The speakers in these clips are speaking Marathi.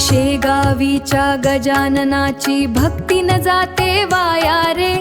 शेगावीच्या गजाननाची भक्ती न जाते वाया रे,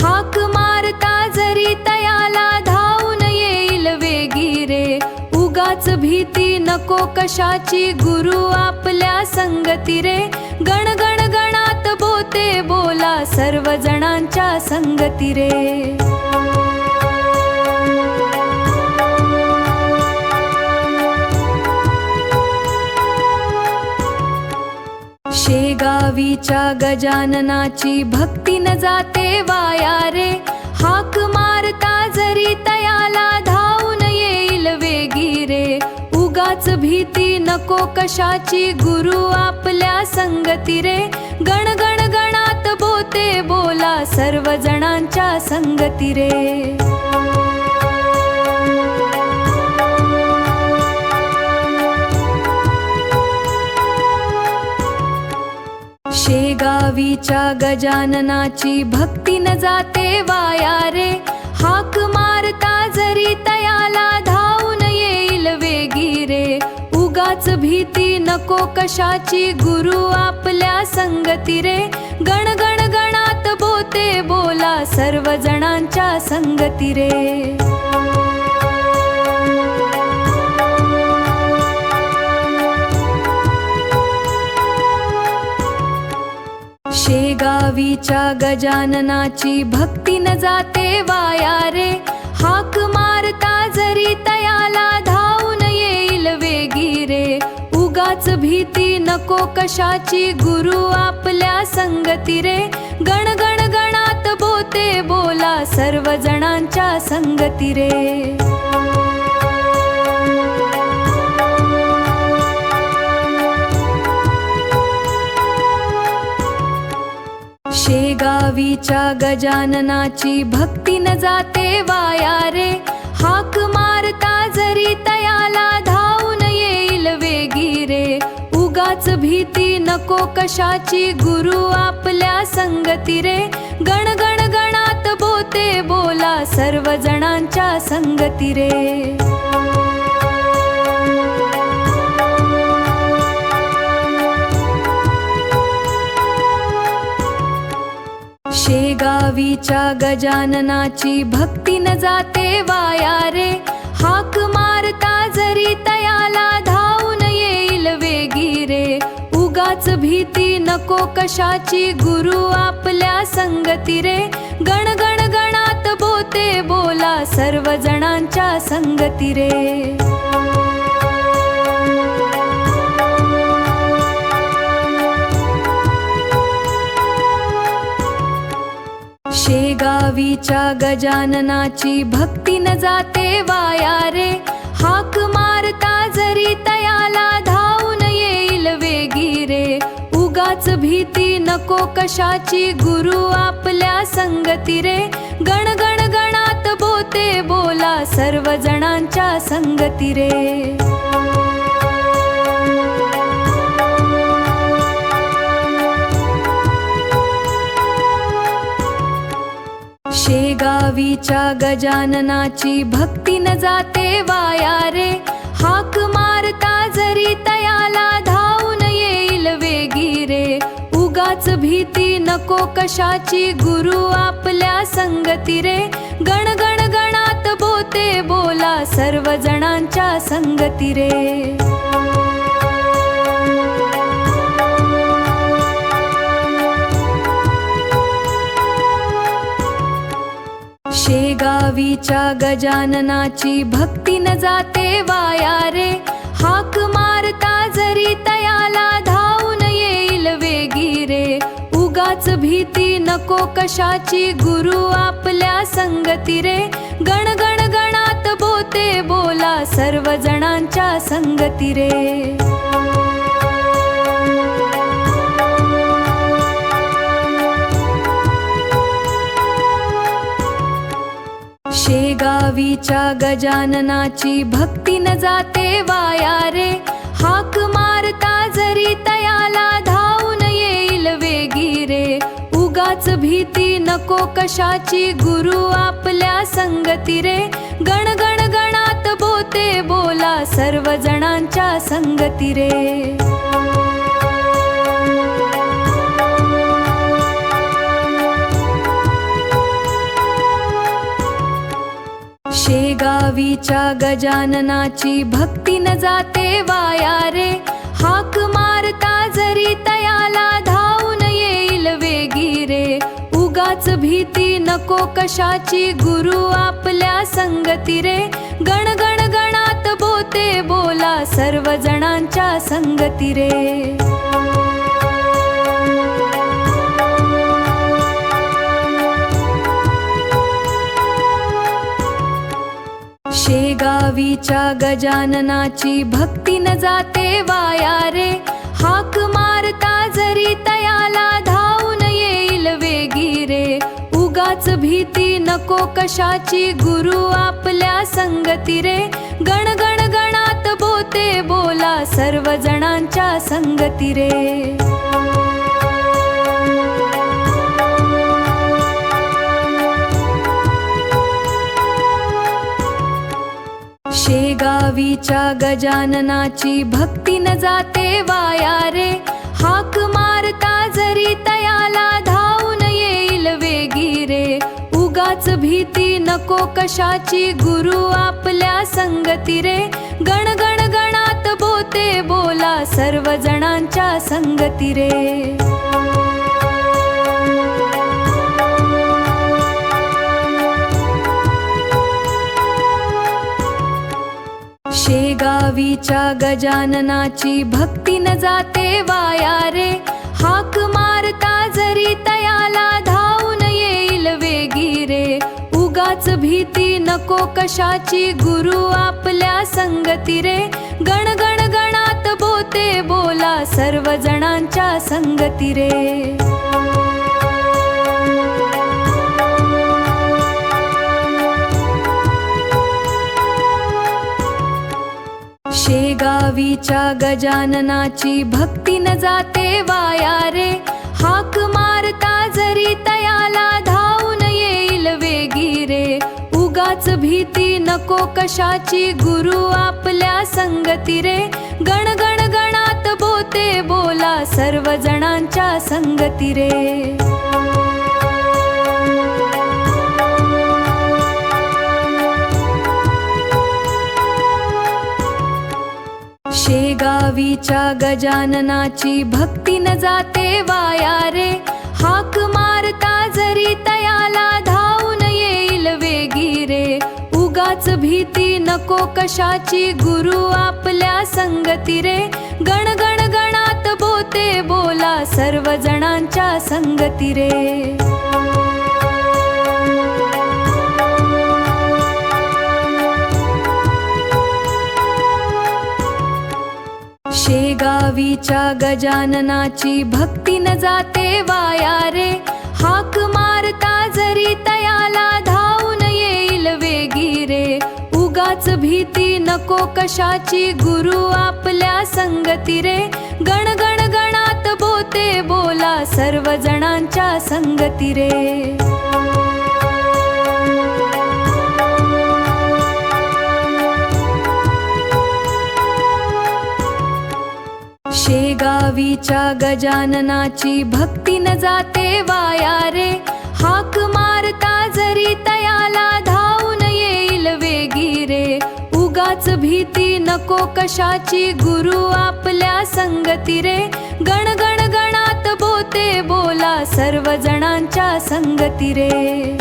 हाक मारता जरी तयाला धावून येईल वेगी रे. उगाच भीती नको कशाची, गुरु आपल्या संगती रे. गण गण गणात बोते बोला, सर्व जणांच्या संगती रे. शेगावीच्या गजाननाची भक्ती न जाते वाया रे, हाक मारता जरी तयाला धावून येईल वेगी रे. उगाच भीती नको कशाची, गुरु आपल्या संगती रे. गण गण गणात बोते बोला, सर्व जणांच्या संगती रे. शेगावीच्या गजाननाची भक्ती न जाते वाया रे, हाक मारता जरी तयाला धावून येईल वेगी रे. उगाच भीती नको कशाची, गुरु आपल्या संगती रे. गण गण गणात बोते बोला, सर्व जणांच्या संगती रे. शेगावीच्या गजाननाची भक्ती न जाते वाया रे, हाक मारता जरी तयाला धावून येईल वेगी रे. उगाच भीती नको कशाची, गुरु आपल्या संगती रे. गण गण गणात बोते बोला, सर्व जणांच्या संगती रे. शेगावीच्या गजाननाची भक्ती न जाते वाया रे, हाक मारता जरी तयाला धावून येईल वेगी रे. उगाच भीती नको कशाची, गुरु आपल्या संगती रे. गण गण गणात बोते बोला, सर्व जणांच्या संगती रे. शेगावीच्या गजाननाची भक्ती न जाते वाया रे, हाक मारता जरी तयाला धावून येईल वेगी रे. उगाच भीती नको कशाची, गुरु आपल्या संगती रे. गण गण गणात बोते बोला, सर्व जणांच्या संगती रे. शेगावीच्या गजाननाची भक्ती न जाते वाया रे, हाक मारता जरी तयाला धावून येईल वेगी रे. उगाच भीती नको कशाची, गुरु आपल्या संगती रे. गण गण गणात बोते बोला, सर्व जणांच्या संगती रे. शेगावीच्या गजाननाची भक्ती न जाते वाया रे, हाक मारता जरी तयाला धावून येईल वेगी रे. उगाच भीती नको कशाची, गुरु आपल्या संगती रे. गण गण गणात बोते बोला, सर्व जणांच्या संगती रे. शेगावीच्या गजाननाची भक्ती न जाते वाया रे, हाक मारता जरी तयाला धावून येईल वेगी रे. उगाच भीती नको कशाची, गुरु आपल्या संगती रे. गण गण गणात बोते बोला, सर्व जणांच्या संगती रे. शेगावीच्या गजाननाची भक्ती न जाते वाया रे, हाक मारता जरी तयाला धावून येईल वेगी रे. उगाच भीती नको कशाची, गुरु आपल्या संगती रे. गण गण गणात बोते बोला, सर्व जणांच्या संगती रे. शेगावीच्या गजाननाची भक्ती न जाते वाया रे, हाक मारता जरी तयाला धावून येईल वेगी रे. उगाच भीती नको कशाची गुरु आपल्या संगती रे, गण गण गणात बोते बोला सर्व जणांच्या संगती रे. शेगावीच्या गजाननाची भक्ती न जाते वाया रे, हाक मारता जरी तयाला धावून येईल वेगी रे. उगाच भीती नको कशाची गुरु आपल्या संगती रे, गण गण गणात बोते बोला सर्व जणांच्या संगती रे. शेगावीच्या गजाननाची भक्ती न जाते वाया रे, हाक मारता जरी तयाला धावून येईल वेगी रे. उगाच भीती नको कशाची गुरु आपल्या संगती रे, गण गण गणात बोते बोला सर्व जणांच्या संगती रे. शेगावीच्या गजाननाची भक्ती न जाते वाया रे, हाक मारता जरी तयाला धावून येईल वेगी रे. उगाच भीती नको कशाची गुरु आपल्या संगती रे, गण गण गणात बोते बोला सर्व जणांच्या संगती रे. शेगावीच्या गजाननाची भक्ती न जाते वाया रे, हाक मारता जरी तयाला धावून येईल वेगी रे. उगाच भीती नको कशाची गुरु आपल्या संगती रे, गण गण गणात बोते बोला सर्व जणांच्या संगती रे. शेगावीच्या गजाननाची भक्ती न जाते वाया रे, हाक मारता जरी तयाला धावून येईल वेगी रे. उगाच भीती नको कशाची गुरु आपल्या संगती रे, गण गण गणात बोते बोला सर्व जणांच्या संगती रे. शेगावीच्या गजाननाची भक्ती न जाते वाया रे, हाक मारता जरी तयाला धावून येईल वेगी रे. उगाच भीती नको कशाची गुरु आपल्या संगती रे, गण गण गणात बोते बोला सर्व जणांच्या संगती रे. शेगावीच्या गजाननाची भक्ती न जाते वाया रे, हाक मारता जरी तयाला धावून येईल वेगी रे. उगाच भीती नको कशाची गुरु आपल्या संगती रे, गण गण गणात बोते बोला सर्व जणांच्या संगती रे.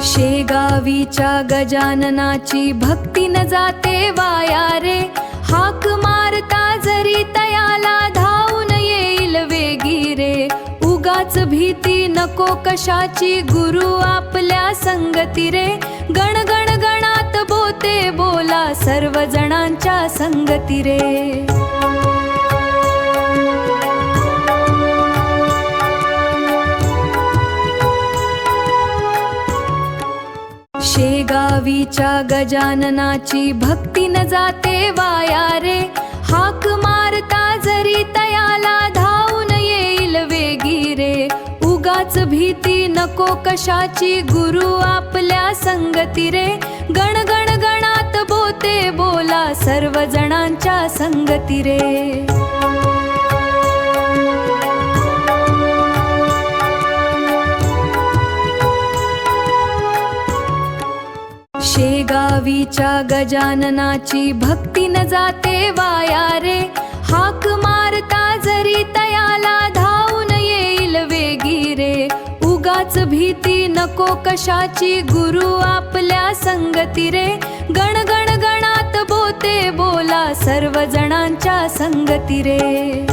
शेगावीच्या गजाननाची भक्ती न जाते वाया रे, हाक मारता जरी तयाला धावून येईल वेगी रे. उगाच भीती नको कशाची गुरु आपल्या संगती रे, गण गण गणात बोते बोला सर्व जणांच्या संगती रे. शेगावीच्या गजाननाची भक्ती न जाते वाया रे, हाक मारता जरी तयाला धावून येईल वेगी रे. उगाच भीती नको कशाची गुरु आपल्या संगती रे, गण गण गणात बोते बोला सर्व जणांच्या संगती रे. वारीच्या गजाननाची भक्ती न जाते वाया रे. हाक मारता जरी तयाला धावून येईल वेगी रे. उगाच भीती नको कशाची गुरु आपल्या संगती रे. गण गण गणात बोते बोला सर्व जणांच्या संगती रे.